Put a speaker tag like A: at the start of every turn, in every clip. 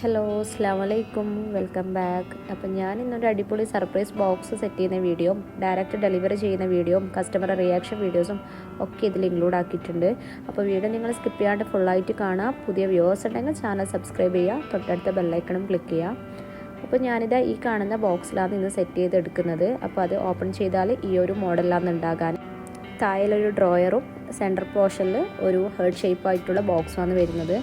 A: Hello അസ്സലാമലൈക്കും, welcome back. അപ്പം ഞാൻ ഇന്നൊരു അടിപൊളി സർപ്രൈസ് ബോക്സ് സെറ്റ് ചെയ്യുന്ന വീഡിയോയും ഡയറക്റ്റ് ഡെലിവറി ചെയ്യുന്ന വീഡിയോയും കസ്റ്റമർ റിയാക്ഷൻ വീഡിയോസും ഒക്കെ ഇതിൽ ഇൻക്ലൂഡ് ആക്കിയിട്ടുണ്ട്. അപ്പോൾ വീഡിയോ നിങ്ങൾ സ്കിപ്പ് ചെയ്യാണ്ട് ഫുള്ളായിട്ട് കാണാം. പുതിയ വ്യൂവേഴ്സ് ഉണ്ടെങ്കിൽ ചാനൽ സബ്സ്ക്രൈബ് ചെയ്യുക, തൊട്ടടുത്ത ബെല്ലൈക്കണും ക്ലിക്ക് ചെയ്യുക. അപ്പോൾ ഞാനിത് ഈ കാണുന്ന ബോക്സിലാണ് ഇന്ന് സെറ്റ് ചെയ്തെടുക്കുന്നത്. അപ്പോൾ അത് ഓപ്പൺ ചെയ്താൽ ഈ ഒരു മോഡലാണ് ഉണ്ടാകാൻ. താഴെയൊരു ഡ്രോയറും സെൻറ്റർ പോർഷനിൽ ഒരു ഹേർട്ട് ഷേപ്പായിട്ടുള്ള ബോക്സുമാണ് വരുന്നത്.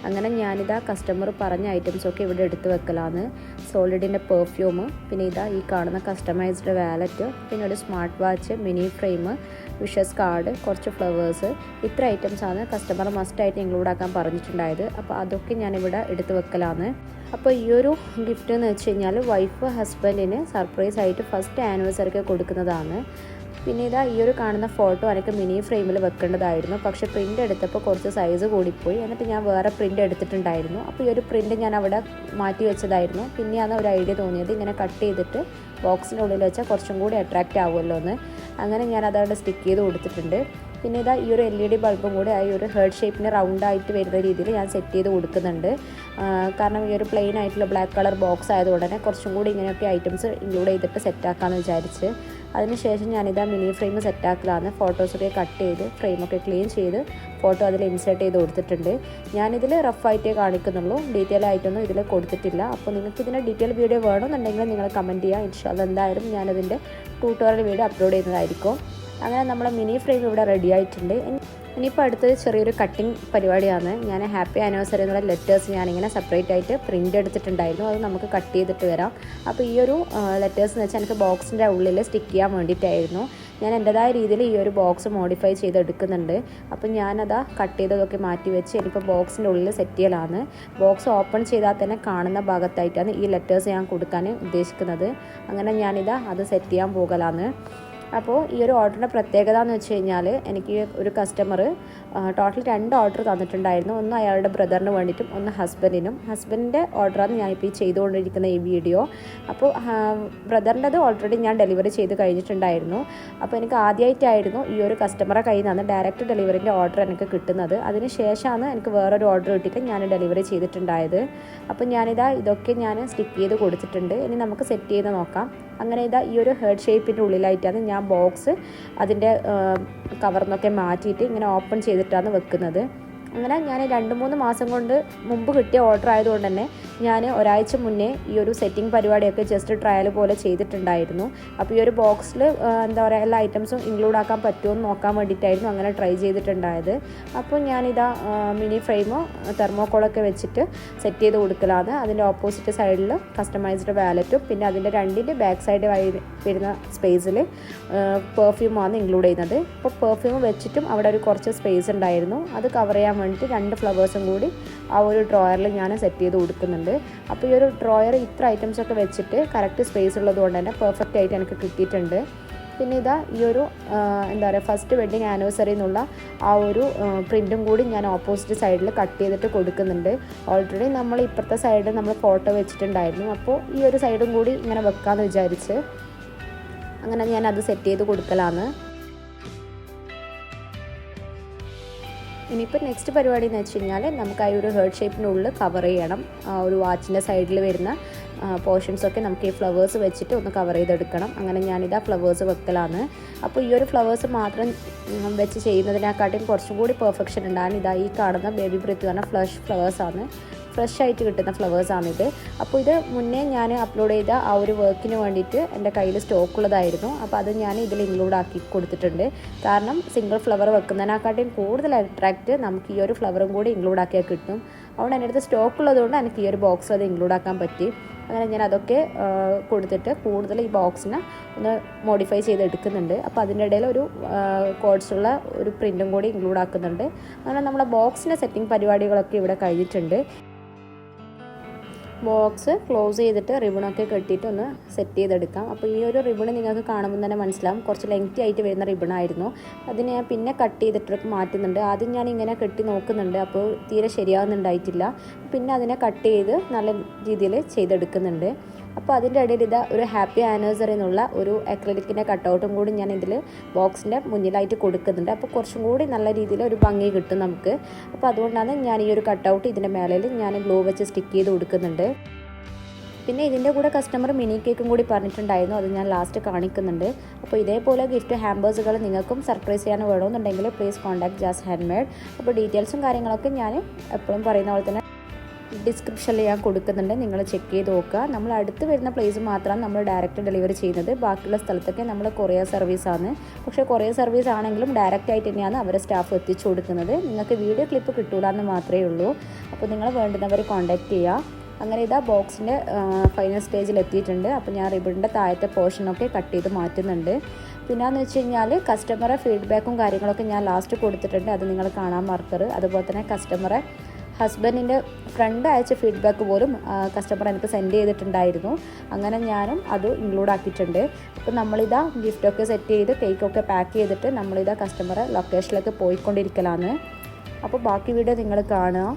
A: അങ്ങനെ ഞാനിതാ കസ്റ്റമർ പറഞ്ഞ ഐറ്റംസൊക്കെ ഇവിടെ എടുത്ത് വെക്കലാണ്. സോളിഡിൻ്റെ പെർഫ്യൂം, പിന്നെ ഇതാ ഈ കാണുന്ന കസ്റ്റമൈസ്ഡ് വാലറ്റ്, പിന്നെ ഒരു smart watch, mini frame, wishes card, കുറച്ച് ഫ്ലവേഴ്സ്, ഇത്ര ഐറ്റംസാണ് കസ്റ്റമർ മസ്റ്റായിട്ട് ഇൻക്ലൂഡ് ആക്കാൻ പറഞ്ഞിട്ടുണ്ടായത്. അപ്പോൾ അതൊക്കെ ഞാനിവിടെ എടുത്ത് വെക്കലാണ്. അപ്പോൾ ഈ ഒരു ഗിഫ്റ്റ് എന്ന് വെച്ച് കഴിഞ്ഞാൽ വൈഫ് ഹസ്ബൻഡിന് സർപ്രൈസ് ആയിട്ട് ഫസ്റ്റ് ആനിവേഴ്സറിക്ക് കൊടുക്കുന്നതാണ്. പിന്നെ ഇതാ ഈ ഒരു കാണുന്ന ഫോട്ടോ എനിക്ക് മിനി ഫ്രെയിമിൽ വെക്കേണ്ടതായിരുന്നു. പക്ഷേ പ്രിൻ്റ് എടുത്തപ്പോൾ കുറച്ച് സൈസ് കൂടിപ്പോയി. എന്നിട്ട് ഞാൻ വേറെ പ്രിൻ്റ് എടുത്തിട്ടുണ്ടായിരുന്നു. അപ്പോൾ ഈ ഒരു പ്രിൻ്റ് ഞാൻ അവിടെ മാറ്റി വെച്ചതായിരുന്നു. പിന്നെയാണ് ഒരു ഐഡിയ തോന്നിയത്, ഇങ്ങനെ കട്ട് ചെയ്തിട്ട് ബോക്സിൻ്റെ ഉള്ളിൽ വെച്ചാൽ കുറച്ചും കൂടി അട്രാക്റ്റ് ആവുമല്ലോ എന്ന്. അങ്ങനെ ഞാൻ അതവിടെ സ്റ്റിക്ക് ചെയ്ത് കൊടുത്തിട്ടുണ്ട്. പിന്നെ ഇതാ ഈ ഒരു LED ബൾബും കൂടി ആ ഒരു ഹേർട്ട് ഷേപ്പിന് റൗണ്ടായിട്ട് വരുന്ന രീതിയിൽ ഞാൻ സെറ്റ് ചെയ്ത് കൊടുക്കുന്നുണ്ട്. കാരണം ഈ ഒരു പ്ലെയിൻ ആയിട്ടുള്ള ബ്ലാക്ക് കളർ ബോക്സ് ആയതുകൊണ്ട് തന്നെ കുറച്ചും കൂടി ഇങ്ങനെയൊക്കെ ഐറ്റംസ് ഇൻക്ലൂഡ് ചെയ്തിട്ട് സെറ്റാക്കാമെന്ന് വിചാരിച്ച്. അതിനുശേഷം ഞാനിതാ മിനി ഫ്രെയിം സെറ്റാക്കലാണ്. ഫോട്ടോസൊക്കെ കട്ട് ചെയ്ത് ഫ്രെയിമൊക്കെ ക്ലീൻ ചെയ്ത് ഫോട്ടോ അതിൽ ഇൻസേർട്ട് ചെയ്ത് കൊടുത്തിട്ടുണ്ട്. ഞാനിതിൽ റഫായിട്ടേ കാണിക്കുന്നുള്ളൂ, ഡീറ്റെയിൽ ആയിട്ടൊന്നും ഇതിൽ കൊടുത്തിട്ടില്ല. അപ്പോൾ നിങ്ങൾക്ക് ഇതിൻ്റെ ഡീറ്റെയിൽ വീഡിയോ വേണമെന്നുണ്ടെങ്കിൽ നിങ്ങൾ കമൻറ്റ് ചെയ്യുക. ഇൻഷാല്ലാ എന്തായാലും ഞാനതിൻ്റെ ട്യൂട്ടോറിയൽ വീഡിയോ അപ്ലോഡ് ചെയ്യുന്നതായിരിക്കും. അങ്ങനെ നമ്മളെ മിനി ഫ്രെയിം ഇവിടെ റെഡി ആയിട്ടുണ്ട്. ഇനിയിപ്പോൾ അടുത്തത് ചെറിയൊരു കട്ടിങ് പരിപാടിയാണ്. ഞാൻ ഹാപ്പി ആനിവേഴ്സറി എന്നുള്ള ലെറ്റേഴ്സ് ഞാനിങ്ങനെ സെപ്പറേറ്റ് ആയിട്ട് പ്രിൻ്റ് എടുത്തിട്ടുണ്ടായിരുന്നു. അത് നമുക്ക് കട്ട് ചെയ്തിട്ട് വരാം. അപ്പോൾ ഈ ഒരു ലെറ്റേഴ്സ് എന്ന് വെച്ചാൽ എനിക്ക് ബോക്സിൻ്റെ ഉള്ളിൽ സ്റ്റിക്ക് ചെയ്യാൻ വേണ്ടിയിട്ടായിരുന്നു. ഞാൻ എൻ്റെതായ രീതിയിൽ ഈ ഒരു ബോക്സ് മോഡിഫൈ ചെയ്തെടുക്കുന്നുണ്ട്. അപ്പം ഞാനതാ കട്ട് ചെയ്തതൊക്കെ മാറ്റി വെച്ച് ഇനിയിപ്പോൾ ബോക്സിൻ്റെ ഉള്ളിൽ സെറ്റ് ചെയ്യലാണ്. ബോക്സ് ഓപ്പൺ ചെയ്താൽ തന്നെ കാണുന്ന ഭാഗത്തായിട്ടാണ് ഈ ലെറ്റേഴ്സ് ഞാൻ കൊടുക്കാൻ ഉദ്ദേശിക്കുന്നത്. അങ്ങനെ ഞാനിതാ അത് സെറ്റ് ചെയ്യാൻ പോകലാണ്. അപ്പോൾ ഈ ഒരു ഓർഡറിൻ്റെ പ്രത്യേകത എന്ന് വെച്ച് കഴിഞ്ഞാൽ എനിക്ക് ഒരു കസ്റ്റമർ ടോട്ടൽ 2 ഓർഡർ തന്നിട്ടുണ്ടായിരുന്നു. ഒന്ന് അയാളുടെ ബ്രദറിന് വേണ്ടിയിട്ടും ഒന്ന് ഹസ്ബൻഡിനും. ഹസ്ബൻഡിൻ്റെ ഓർഡറാണ് ഞാനിപ്പോൾ ഈ ചെയ്തുകൊണ്ടിരിക്കുന്ന ഈ വീഡിയോ. അപ്പോൾ ബ്രദറിൻ്റെത് ഓൾറെഡി ഞാൻ ഡെലിവറി ചെയ്ത് കഴിഞ്ഞിട്ടുണ്ടായിരുന്നു. അപ്പോൾ എനിക്ക് ആദ്യമായിട്ടായിരുന്നു ഈ ഒരു കസ്റ്റമറെ കയ്യിൽ നിന്നാണ് ഡയറക്റ്റ് ഡെലിവറിൻ്റെ ഓർഡർ എനിക്ക് കിട്ടുന്നത്. അതിന് ശേഷമാണ് എനിക്ക് വേറൊരു ഓർഡർ കിട്ടിയിട്ട് ഞാൻ ഡെലിവറി ചെയ്തിട്ടുണ്ടായത്. അപ്പോൾ ഞാനിതാ ഇതൊക്കെ ഞാൻ സ്റ്റിക്ക് ചെയ്ത് കൊടുത്തിട്ടുണ്ട്. ഇനി നമുക്ക് സെറ്റ് ചെയ്ത് നോക്കാം. അങ്ങനെ ഇതാ ഈ ഒരു ഹേർട്ട് ഷേപ്പിൻ്റെ ഉള്ളിലായിട്ടാണ് ഞാൻ ബോക്സ് അതിൻ്റെ കവർന്നൊക്കെ മാറ്റിയിട്ട് ഇങ്ങനെ ഓപ്പൺ ചെയ്തിട്ടാണ് വെക്കുന്നത്. അങ്ങനെ ഞാൻ 2-3 മാസം കൊണ്ട് മുമ്പ് കിട്ടിയ ഓർഡർ ആയതുകൊണ്ട് തന്നെ ഞാൻ ഒരാഴ്ച മുന്നേ ഈ ഒരു സെറ്റിംഗ് പരിപാടിയൊക്കെ ജസ്റ്റ് ട്രയൽ പോലെ ചെയ്തിട്ടുണ്ടായിരുന്നു. അപ്പോൾ ഈ ഒരു ബോക്സിൽ എന്താ പറയുക എല്ലാ ഐറ്റംസും ഇൻക്ലൂഡ് ആക്കാൻ പറ്റുമോ എന്ന് നോക്കാൻ വേണ്ടിയിട്ടായിരുന്നു അങ്ങനെ ട്രൈ ചെയ്തിട്ടുണ്ടായത്. അപ്പോൾ ഞാനിതാ മിനി ഫ്രെയിമോ തെർമോക്കോളൊക്കെ വെച്ചിട്ട് സെറ്റ് ചെയ്ത് കൊടുക്കലാണ്. അതിൻ്റെ ഓപ്പോസിറ്റ് സൈഡിൽ കസ്റ്റമൈസ്ഡ് വാലറ്റും പിന്നെ അതിൻ്റെ 2ൻ്റെ ബാക്ക് സൈഡ് വരുന്ന സ്പേസിൽ പെർഫ്യൂമാണ് ഇൻക്ലൂഡ് ചെയ്യുന്നത്. അപ്പോൾ പെർഫ്യൂം വെച്ചിട്ടും അവിടെ ഒരു കുറച്ച് സ്പേസ് ഉണ്ടായിരുന്നു. അത് കവർ ചെയ്യാൻ വേണ്ടിയിട്ട് 2 ഫ്ലവേഴ്സും കൂടി ആ ഒരു ഡ്രോയറിൽ ഞാൻ സെറ്റ് ചെയ്ത് കൊടുക്കുന്നുണ്ട്. അപ്പോൾ ഈ ഒരു ഡ്രോയർ ഇത്ര ഐറ്റംസൊക്കെ വെച്ചിട്ട് കറക്റ്റ് സ്പേസ് ഉള്ളത് കൊണ്ട് തന്നെ പെർഫെക്റ്റ് ആയിട്ട് എനിക്ക് കിട്ടിയിട്ടുണ്ട്. പിന്നെ ഇതാ ഈ ഒരു എന്താ പറയുക ഫസ്റ്റ് വെഡ്ഡിങ് ആനിവേഴ്സറി എന്നുള്ള ആ ഒരു പ്രിൻറ്റും കൂടി ഞാൻ ഓപ്പോസിറ്റ് സൈഡിൽ കട്ട് ചെയ്തിട്ട് കൊടുക്കുന്നുണ്ട്. ഓൾറെഡി നമ്മൾ ഇപ്പുറത്തെ സൈഡിൽ നമ്മൾ ഫോട്ടോ വെച്ചിട്ടുണ്ടായിരുന്നു. അപ്പോൾ ഈ ഒരു സൈഡും കൂടി ഇങ്ങനെ വെക്കാമെന്ന് വിചാരിച്ച് അങ്ങനെ ഞാൻ അത് സെറ്റ് ചെയ്ത് കൊടുക്കലാണ്. ഇനിയിപ്പോൾ നെക്സ്റ്റ് പരിപാടി എന്ന് വെച്ച് കഴിഞ്ഞാൽ നമുക്ക് ആ ഒരു ഹേർട്ട് ഷേപ്പിനുള്ളിൽ കവർ ചെയ്യണം. ഒരു വാച്ചിൻ്റെ സൈഡിൽ വരുന്ന പോർഷൻസൊക്കെ നമുക്ക് ഈ ഫ്ലവേഴ്സ് വെച്ചിട്ട് ഒന്ന് കവർ ചെയ്തെടുക്കണം. അങ്ങനെ ഞാനിതാ ഫ്ലവേഴ്സ് വെക്കലാണ്. അപ്പോൾ ഈ ഒരു ഫ്ലവേഴ്സ് മാത്രം വെച്ച് ചെയ്യുന്നതിനെക്കാട്ടിയും കുറച്ചും കൂടി പെർഫെക്ഷൻ ഉണ്ടാകാൻ ഇതാ ഈ കാണുന്ന ബേബി ബ്രീത്ത് പറഞ്ഞ ഫ്ലഷ് ഫ്ലവേഴ്സാണ്. ഫ്രഷ് ആയിട്ട് കിട്ടുന്ന ഫ്ലവേഴ്സാണിത്. അപ്പോൾ ഇത് മുന്നേ ഞാൻ അപ്ലോഡ് ചെയ്ത ആ ഒരു വർക്കിന് വേണ്ടിയിട്ട് എൻ്റെ കയ്യിൽ സ്റ്റോക്കുള്ളതായിരുന്നു. അപ്പോൾ അത് ഞാൻ ഇതിൽ ഇൻക്ലൂഡ് ആക്കി കൊടുത്തിട്ടുണ്ട്. കാരണം സിംഗിൾ ഫ്ലവർ വെക്കുന്നതിനെക്കാട്ടിയും കൂടുതൽ അട്രാക്റ്റ് നമുക്ക് ഈ ഒരു ഫ്ലവറും കൂടി ഇൻക്ലൂഡ് ആക്കിയാൽ കിട്ടും. അതുകൊണ്ട് എൻ്റെ അടുത്ത് സ്റ്റോക്ക് ഉള്ളതുകൊണ്ട് എനിക്ക് ഈ ഒരു ബോക്സ് അത് ഇൻക്ലൂഡ് ആക്കാൻ പറ്റി. അങ്ങനെ ഞാൻ അതൊക്കെ കൊടുത്തിട്ട് കൂടുതൽ ഈ ബോക്സിനെ ഒന്ന് മോഡിഫൈ ചെയ്തെടുക്കുന്നുണ്ട്. അപ്പോൾ അതിൻ്റെ ഇടയിൽ ഒരു കോഡ്സുള്ള ഒരു പ്രിൻറ്റും കൂടി ഇൻക്ലൂഡ് ആക്കുന്നുണ്ട്. അങ്ങനെ നമ്മളെ ബോക്സിൻ്റെ സെറ്റിംഗ് പരിപാടികളൊക്കെ ഇവിടെ കഴിഞ്ഞിട്ടുണ്ട്. ബോക്സ് ക്ലോസ് ചെയ്തിട്ട് റിബണൊക്കെ കെട്ടിയിട്ട് ഒന്ന് സെറ്റ് ചെയ്തെടുക്കാം. അപ്പോൾ ഈ ഒരു റിബണ് നിങ്ങൾക്ക് കാണുമ്പോൾ തന്നെ മനസ്സിലാവും കുറച്ച് ലെങ്തി ആയിട്ട് വരുന്ന റിബണായിരുന്നു. അതിന് ഞാൻ പിന്നെ കട്ട് ചെയ്തിട്ട് മാറ്റുന്നുണ്ട്. ആദ്യം ഞാൻ ഇങ്ങനെ കെട്ടി നോക്കുന്നുണ്ട്, അപ്പോൾ തീരെ ശരിയാവുന്നുണ്ടായിട്ടില്ല. പിന്നെ അതിനെ കട്ട് ചെയ്ത് നല്ല രീതിയിൽ ചെയ്തെടുക്കുന്നുണ്ട്. അപ്പോൾ അതിൻ്റെ ഇടയിൽ ഇതാ ഒരു ഹാപ്പി ആനിവേഴ്സറി എന്നുള്ള ഒരു അക്രിലിക്കിൻ്റെ കട്ടൗട്ടും കൂടി ഞാൻ ഇതിൽ ബോക്സിൻ്റെ മുന്നിലായിട്ട് കൊടുക്കുന്നുണ്ട്. അപ്പോൾ കുറച്ചും കൂടി നല്ല രീതിയിൽ ഒരു ഭംഗി കിട്ടും നമുക്ക്. അപ്പോൾ അതുകൊണ്ടാണ് ഞാൻ ഈ ഒരു കട്ടൗട്ട് ഇതിൻ്റെ മേളിൽ ഞാൻ ഗ്ലൂ വെച്ച് സ്റ്റിക്ക് ചെയ്ത് കൊടുക്കുന്നുണ്ട്. പിന്നെ ഇതിൻ്റെ കൂടെ കസ്റ്റമർ മിനി കേക്കും കൂടി പറഞ്ഞിട്ടുണ്ടായിരുന്നു, അത് ഞാൻ ലാസ്റ്റ് കാണിക്കുന്നുണ്ട്. അപ്പോൾ ഇതേപോലെ ഗിഫ്റ്റ് ഹാമ്പേഴ്സുകൾ നിങ്ങൾക്കും സർപ്രൈസ് ചെയ്യാൻ വേണമെന്നുണ്ടെങ്കിൽ please contact jazz hand made. അപ്പോൾ ഡീറ്റെയിൽസും കാര്യങ്ങളൊക്കെ ഞാൻ എപ്പോഴും പറയുന്ന പോലെ തന്നെ ഡിസ്ക്രിപ്ഷനിൽ ഞാൻ കൊടുക്കുന്നുണ്ട്, നിങ്ങൾ ചെക്ക് ചെയ്ത് നോക്കുക. നമ്മൾ അടുത്ത് വരുന്ന പ്ലേസ് മാത്രമാണ് നമ്മൾ ഡയറക്റ്റ് ഡെലിവറി ചെയ്യുന്നത്. ബാക്കിയുള്ള സ്ഥലത്തൊക്കെ നമ്മൾ കൊറിയർ സർവീസാണ്. പക്ഷേ കൊറിയർ സർവീസ് ആണെങ്കിലും ഡയറക്റ്റ് ആയിട്ട് തന്നെയാണ് അവരെ സ്റ്റാഫ് എത്തിച്ചു കൊടുക്കുന്നത്. നിങ്ങൾക്ക് വീഡിയോ ക്ലിപ്പ് കിട്ടൂല എന്ന് മാത്രമേ ഉള്ളൂ. അപ്പോൾ നിങ്ങൾ വേണ്ടുന്നവർ കോൺടാക്റ്റ് ചെയ്യുക. അങ്ങനെ ഇതാ ബോക്സിൻ്റെ ഫൈനൽ സ്റ്റേജിൽ എത്തിയിട്ടുണ്ട്. അപ്പോൾ ഞാൻ റിബണിൻ്റെ താഴത്തെ പോർഷനൊക്കെ കട്ട് ചെയ്ത് മാറ്റുന്നുണ്ട്. പിന്നെയെന്ന് വെച്ച് കഴിഞ്ഞാൽ കസ്റ്റമറെ ഫീഡ്ബാക്കും കാര്യങ്ങളൊക്കെ ഞാൻ ലാസ്റ്റ് കൊടുത്തിട്ടുണ്ട്, അത് നിങ്ങൾ കാണാൻ മറക്കരുത്. അതുപോലെ തന്നെ കസ്റ്റമറെ ഹസ്ബൻഡിൻ്റെ ഫ്രണ്ട് അയച്ച ഫീഡ്ബാക്ക് പോലും കസ്റ്റമർ എനിക്ക് സെൻഡ് ചെയ്തിട്ടുണ്ടായിരുന്നു. അങ്ങനെ ഞാനും അത് ഇൻക്ലൂഡ് ആക്കിയിട്ടുണ്ട്. അപ്പോൾ നമ്മളിതാ ഗിഫ്റ്റൊക്കെ സെറ്റ് ചെയ്ത് കേക്കൊക്കെ പാക്ക് ചെയ്തിട്ട് നമ്മളിതാ കസ്റ്റമറെ ലൊക്കേഷനിലേക്ക് പോയിക്കൊണ്ടിരിക്കലാണ്. അപ്പോൾ ബാക്കി വീഡിയോ നിങ്ങൾ കാണുക.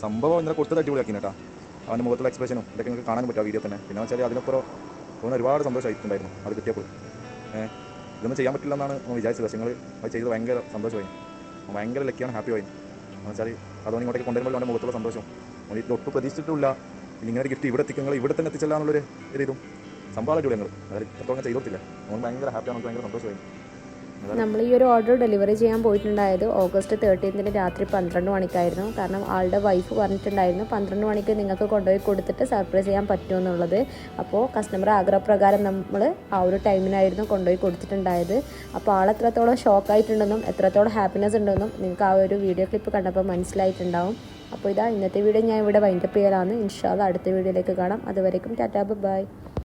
B: സംഭവം ഇന്നലെ കൊടുത്തത് അടിപൊളിയാക്കി കേട്ടോ. അവൻ്റെ മുഖത്തുള്ള എക്സ്പ്രഷനും ഇതൊക്കെ നിങ്ങൾക്ക് കാണാൻ പറ്റും ആ വീഡിയോ തന്നെ. പിന്നെ വെച്ചാൽ അതിനപ്പുറം തോന്നുന്ന ഒരുപാട് സന്തോഷമായിട്ടുണ്ടായിരുന്നു അത് കിട്ടിയപ്പോൾ. ഇതൊന്നും ചെയ്യാൻ പറ്റില്ല എന്നാണ് വിചാരിച്ചത്. പക്ഷേ നിങ്ങൾ അത് ചെയ്ത് ഭയങ്കര സന്തോഷമായി, ഭയങ്കര ലക്കിയാണ്, ഹാപ്പി ആയി. എന്ന് വെച്ചാൽ അതുകൊണ്ട് ഇങ്ങോട്ടേക്ക് കൊണ്ടുവരുമ്പോൾ അവൻ്റെ മുഖത്തുള്ള സന്തോഷം ഇത് ഒട്ടും പ്രതീക്ഷിച്ചിട്ടില്ല. ഇങ്ങനെ ഒരു ഗിഫ്റ്റ് ഇവിടെ എത്തിക്കുക, നിങ്ങൾ ഇവിടെ തന്നെ എത്തിച്ചല്ല എന്നുള്ളൊരു ഇതും സംഭവം അടിപൊളി. ഞങ്ങൾ അതായത് എത്രത്തോളം ചെയ്ത് കൊടുത്തില്ല, നമുക്ക് ഭയങ്കര ഹാപ്പിയാണ്, നമുക്ക് ഭയങ്കര സന്തോഷമായി.
A: നമ്മൾ ഈ ഒരു ഓർഡർ ഡെലിവറി ചെയ്യാൻ പോയിട്ടുണ്ടായത് ഓഗസ്റ്റ് 13 രാത്രി 12 മണിക്കായിരുന്നു. കാരണം ആളുടെ വൈഫ് പറഞ്ഞിട്ടുണ്ടായിരുന്നു 12 മണിക്ക് നിങ്ങൾക്ക് കൊണ്ടുപോയി കൊടുത്തിട്ട് സർപ്രൈസ് ചെയ്യാൻ പറ്റുമെന്നുള്ളത്. അപ്പോൾ കസ്റ്റമർ ആഗ്രഹപ്രകാരം നമ്മൾ ആ ഒരു ടൈമിനായിരുന്നു കൊണ്ടുപോയി കൊടുത്തിട്ടുണ്ടായത്. അപ്പോൾ ആൾ എത്രത്തോളം ഷോക്കായിട്ടുണ്ടെന്നും എത്രത്തോളം ഹാപ്പിനെസ് ഉണ്ടെന്നും നിങ്ങൾക്ക് ആ ഒരു വീഡിയോ ക്ലിപ്പ് കണ്ടപ്പോൾ മനസ്സിലായിട്ടുണ്ടാവും. അപ്പോൾ ഇതാ ഇന്നത്തെ വീഡിയോ ഞാൻ ഇവിടെ വൈൻഡപ്പ് ചെയ്യലാണ്. ഇൻഷാ അല്ലാഹ് അടുത്ത വീഡിയോയിലേക്ക് കാണാം. അതുവരേക്കും ടാറ്റാ ബൈ.